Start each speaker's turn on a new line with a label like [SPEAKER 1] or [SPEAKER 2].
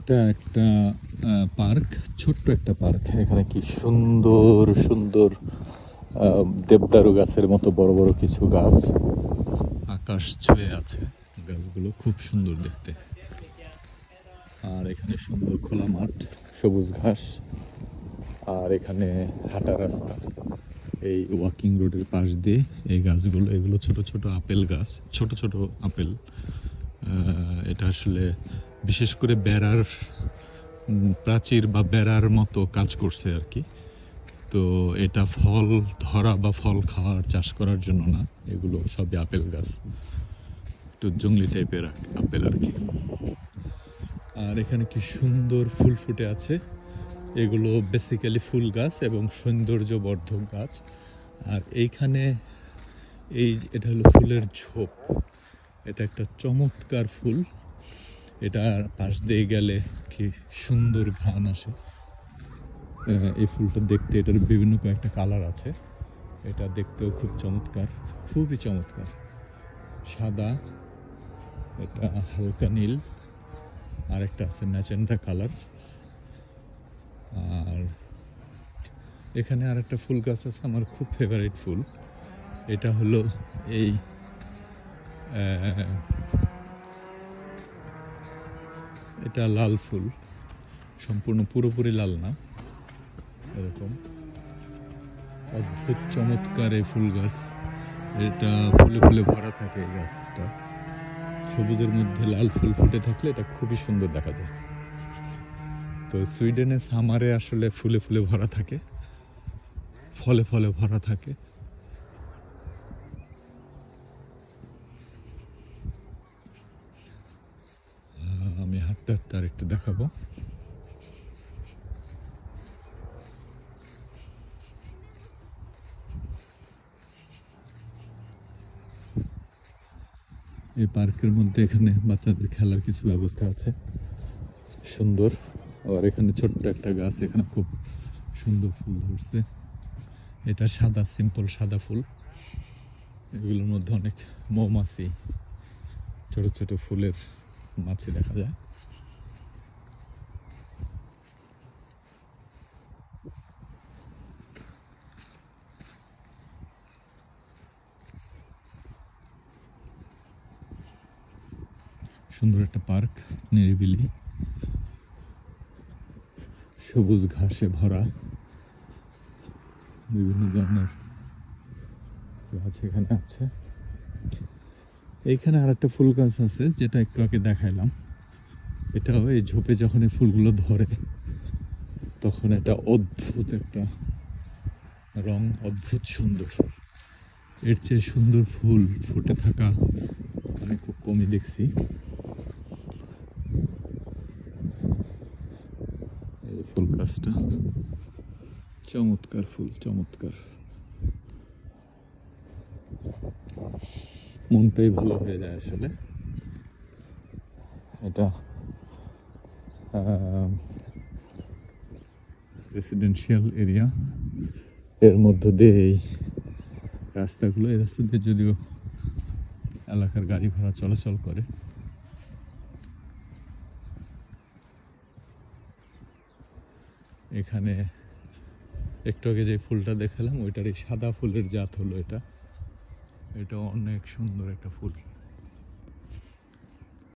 [SPEAKER 1] এটা একটা পার্ক, ছোট্ট একটা পার্ক। এখানে কি সুন্দর সুন্দর দেবদারু গাছের মতো বড় বড় কিছু গাছ আকাশ ছুঁয়ে আছে। গাছগুলো খুব সুন্দর দেখতে। আর এখানে সুন্দর খোলা মাঠ, সবুজ ঘাস। আর এখানে হাঁটা রাস্তা। এই ওয়াকিং রোডের পাশ দিয়ে এই গাছগুলো, এগুলো ছোট ছোট আপেল গাছ, ছোট ছোট আপেল। এটা আসলে বিশেষ করে বেড়ার প্রাচীর বা বেড়ার মতো কাজ করছে আর কি। তো এটা ফল ধরা বা ফল খাওয়ার চাষ করার জন্য না, এগুলো সবই আপেল গাছ, একটু জঙ্গলি টাইপের আপেল আর কি। আর এখানে কি সুন্দর ফুল ফুটে আছে। এগুলো বেসিক্যালি ফুল গাছ এবং সৌন্দর্য বর্ধক গাছ। আর এইখানে এটা হলো ফুলের ঝোপ। এটা একটা চমৎকার ফুল। এটা পাশ দিয়ে গেলে কি সুন্দর ঘ্রাণ আসে। এই ফুলটা দেখতে, এটার বিভিন্ন কয়েকটা কালার আছে। এটা দেখতেও খুব চমৎকার, খুবই চমৎকার। সাদা, এটা হালকা নীল, আর একটা আছে ম্যাজেন্টা কালার। আর এখানে আর একটা ফুল গাছ আছে আমার খুব ফেভারিট ফুল। এটা হলো এই এটা লাল ফুল, সম্পূর্ণ পুরোপুরি লাল না, এরকম অদ্ভুত চমৎকার এই ফুল গাছ। এটা ফুলে ফুলে ভরা থাকে এই গাছটা। সবুজের মধ্যে লাল ফুল ফুটে থাকলে এটা খুবই সুন্দর দেখা যায়। তো সুইডেনে সামারে আসলে ফুলে ফুলে ভরা থাকে, ফলে ফলে ভরা থাকে। আমি হাঁটতে হাঁটতে আর একটু দেখাবো। এই পার্কের মধ্যে এখানে বাচ্চাদের খেলার কিছু ব্যবস্থা আছে, সুন্দর। আর এখানে ছোট্ট একটা গাছ, এখানে খুব সুন্দর ফুল ধরছে। এটা সাদা, সিম্পল সাদা ফুল। এগুলোর মধ্যে অনেক মৌমাছি, ছোট ছোট ফুলের মাছি দেখা যায়। সুন্দর একটা পার্ক, নিরিবিলি, সবুজ ঘাসে ভরা, বিভিন্ন ধরনের গাছ এখানে আছে। এইখানে আর একটা ফুল গাছ আছে যেটা একটু আগে দেখাইলাম। এটাও এই ঝোপে যখন এই ফুলগুলো ধরে তখন এটা অদ্ভুত একটা রং, অদ্ভুত সুন্দর। এর চেয়ে সুন্দর ফুল ফুটে থাকা আমি খুব কমই দেখছি। এই ফুল গাছটা চমৎকার ফুল, চমৎকার। মনটাই ভালো হয়ে যায় আসলে। এটা রেসিডেন্সিয়াল এরিয়া, এর মধ্য দিয়ে এই রাস্তাগুলো, এই রাস্তা দিয়ে যদিও এলাকার গাড়ি ঘোড়া চলাচল করে। এখানে একটু আগে যে ফুলটা দেখালাম ওইটার এই সাদা ফুলের জাত হলো এটা। এটা অনেক সুন্দর একটা ফুল।